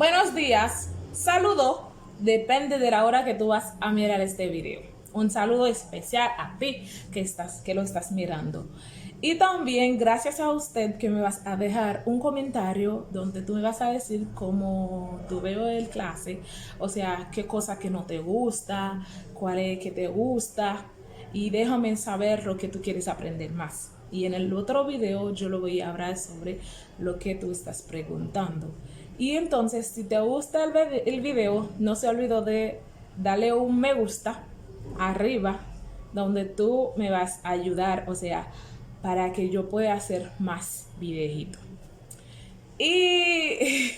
Buenos días, saludo, depende de la hora que tú vas a mirar este video. Un saludo especial a ti que lo estás mirando. Y también gracias a usted que me vas a dejar un comentario donde tú me vas a decir cómo tú veo el clase, o sea, qué cosa que no te gusta, cuál es que te gusta, y déjame saber lo que tú quieres aprender más. Y en el otro video yo lo voy a hablar sobre lo que tú estás preguntando. Y entonces, si te gusta el video, no se olvide de darle un me gusta arriba, donde tú me vas a ayudar, o sea, para que yo pueda hacer más videitos. Y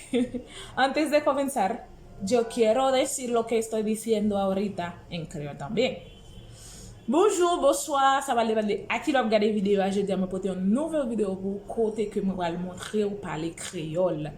antes de comenzar, yo quiero decir lo que estoy diciendo ahorita en creole también. Bonjour, bonsoir, ça va aller. À qui l'a regardé vidéo, je dis à me porter une nouvelle vidéo pour côté que moi vais montrer ou parler créole.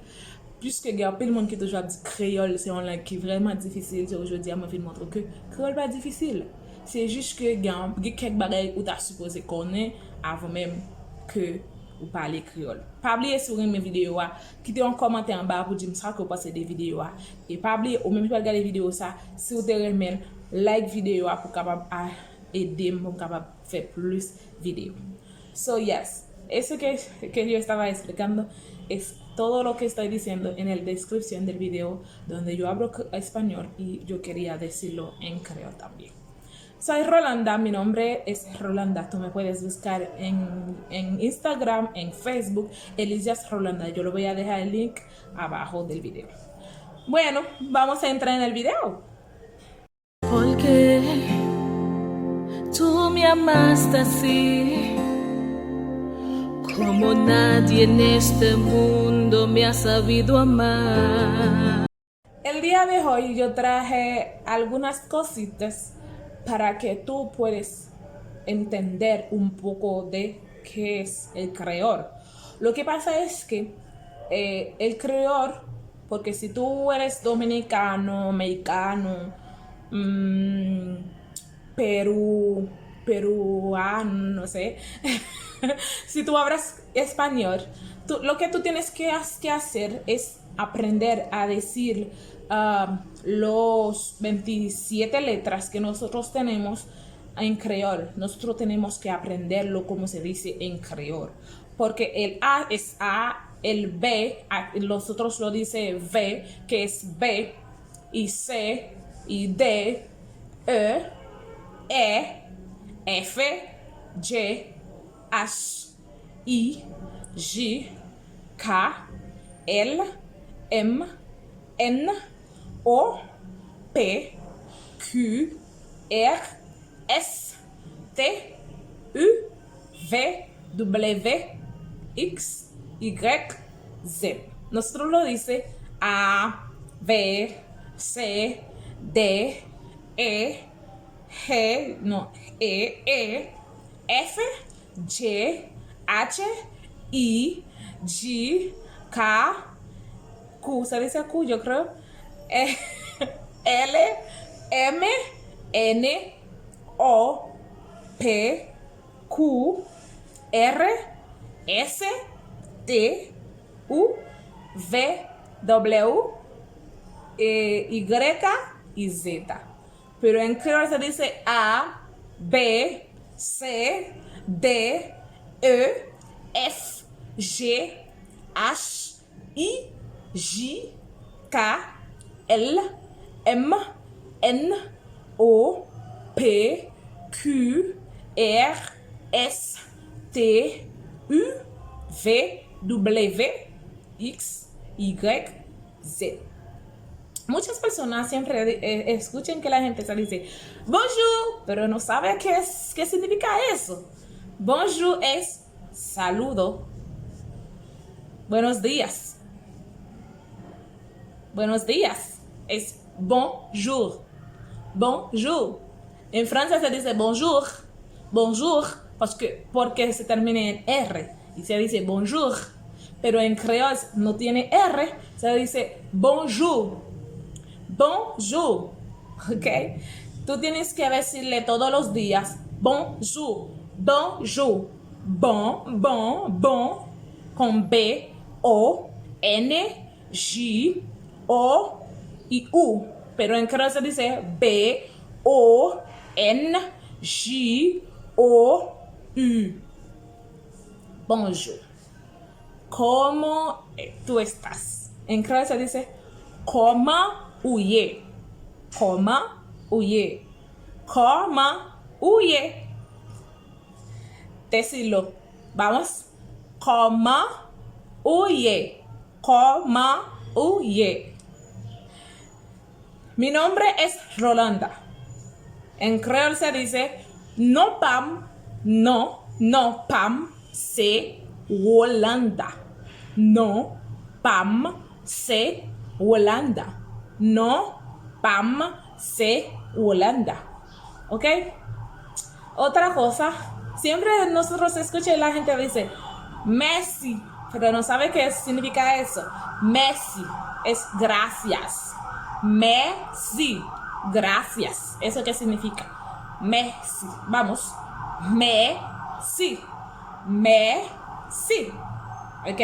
Puisque il y a plein de monde qui toujours dit créole, c'est une langue qui est vraiment difficile. Aujourd'hui, je vais montrer que créole pas difficile. C'est juste que il y a quelques bagages où tu as supposé connaître avant même que ou parler créole. Pas oublier sur mes vidéos, quittez un commentaire en bas pour dire ça que vous passez des vidéos. Et pas oublier, ou même si vous regardez les vidéos, ça, si vous avez like vidéo pour capable aider pour capable faire plus vidéos. So yes, eso que yo estaba explicando es todo lo que estoy diciendo en la descripción del video donde yo hablo español y yo quería decirlo en creole también. Soy Rolanda, mi nombre es Rolanda. Tú me puedes buscar en Instagram, en Facebook, Elisias Rolanda. Yo le voy a dejar el link abajo del video. Bueno, vamos a entrar en el video. Porque tú me amaste así, como nadie en este mundo me ha sabido amar. El día de hoy yo traje algunas cositas para que tú puedas entender un poco de qué es el creador. Lo que pasa es que el creador, porque si tú eres dominicano, mexicano, peruano, no sé, si tú hablas español, lo que tú tienes que hacer es aprender a decir los 27 letras que nosotros tenemos en creol. Nosotros tenemos que aprenderlo como se dice en creol. Porque el A es A, el B, nosotros lo dice V, que es B, y C, y D, E, F, G, H, I, J, K, L, M, N, O, P, Q, R, S, T, U, V, W, X, Y, Z. Nosotros lo dice A, B, C, D, E, G, no, F, G, H, I, J, K, Q, ¿se dice Q? Yo creo. L, M, N, O, P, Q, R, S, T, U, V, W, Y y Z. Pero en creol se dice A, B, C, D, E, F, G, H, I, J, K, L, M, N, O, P, Q, R, S, T, U, V, W, X, Y, Z. Muchas personas siempre escuchan que la gente se dice bonjour, pero no sabe qué significa eso. Bonjour es saludo. Buenos días. Buenos días es bonjour. Bonjour. En Francia se dice bonjour. Bonjour porque se termina en R y se dice bonjour. Pero en creole no tiene R, se dice bonjour. Bonjour, ¿ok? Tú tienes que decirle todos los días bonjour, bonjour, bon, con B, O, N, J, O y U. Pero en creol se dice B, O, N, J, O, U. Bonjour. ¿Cómo tú estás? En creol se dice comment ouye. Comment ouye. Comment ouye. Decirlo. Vamos. Comment ouye. Comment ouye. Mi nombre es Rolanda. En creol se dice no pam, no pam, c'est Rolanda. No pam, c'est Rolanda. No pam, c'est Rolanda. ¿Ok? Otra cosa, siempre nosotros escuchamos la gente dice Messi, pero no sabe qué significa eso. Messi es gracias. Messi, gracias. ¿Eso qué significa? Messi. Vamos. Messi. Messi. Ok.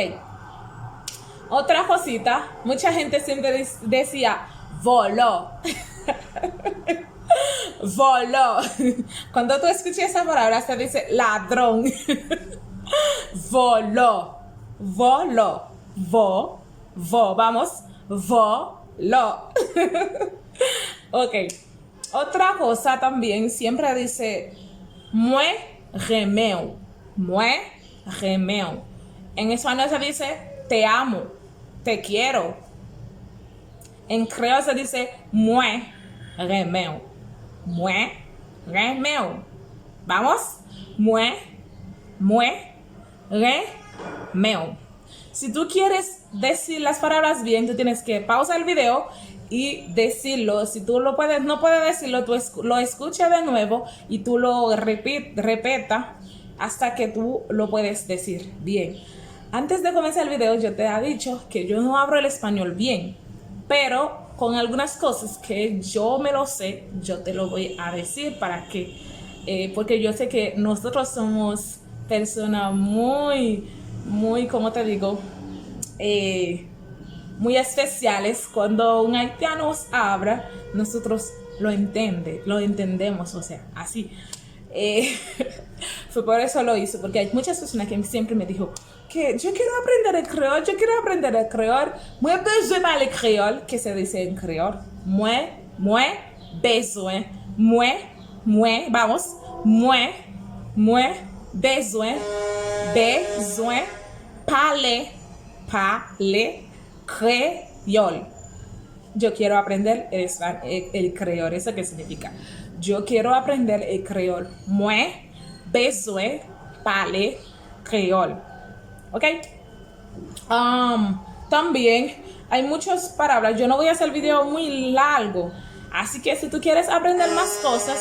Otra cosita, mucha gente siempre decía voló. Voló. Cuando tú escuchas esa palabra se dice ladrón. Voló. Voló. Vamos. Voló. Ok. Otra cosa también siempre dice moi remeu. Moi remeu. En español se dice te amo, te quiero. En creol se dice moi remeu. Moi remeu. Vamos. Moi remeu. Si tú quieres decir las palabras bien, tú tienes que pausar el video y decirlo. Si tú no puedes decirlo, tú lo escuchas de nuevo y tú lo repeta hasta que tú lo puedes decir bien. Antes de comenzar el video, yo te he dicho que yo no hablo el español bien, pero con algunas cosas que yo me lo sé, yo te lo voy a decir para que, porque yo sé que nosotros somos personas muy, ¿cómo te digo? Muy especiales. Cuando un haitiano nos habla, nosotros lo entendemos, o sea, así. Fue por eso lo hice, porque hay muchas personas que siempre me dijo que yo quiero aprender el creol, moi besoin parler creol, que se dice en creol, moi besoin, vamos, moi besoin parler creol. Yo quiero aprender el creol. ¿Eso qué significa? Yo quiero aprender el creol. Moi besoin parler creol. ¿Ok? También hay muchas palabras. Yo no voy a hacer el video muy largo. Así que si tú quieres aprender más cosas,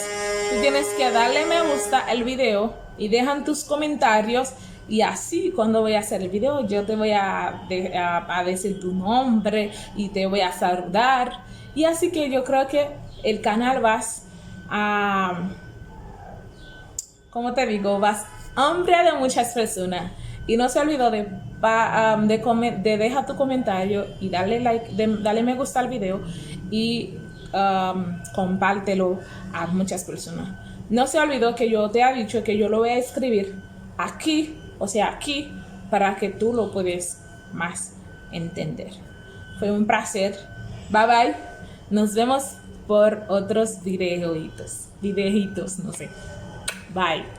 tú tienes que darle me gusta al video y dejan tus comentarios. Y así cuando voy a hacer el video, yo te voy a decir tu nombre y te voy a saludar. Y así que yo creo que el canal vas a, ¿cómo te digo? Vas a ampliar de muchas personas. Y no se olvidó de dejar tu comentario y darle like, darle me gusta al video y compártelo a muchas personas. No se olvidó que yo te he dicho que yo lo voy a escribir aquí, o sea, aquí, para que tú lo puedas más entender. Fue un placer. Bye bye. Nos vemos por otros videitos, no sé. Bye.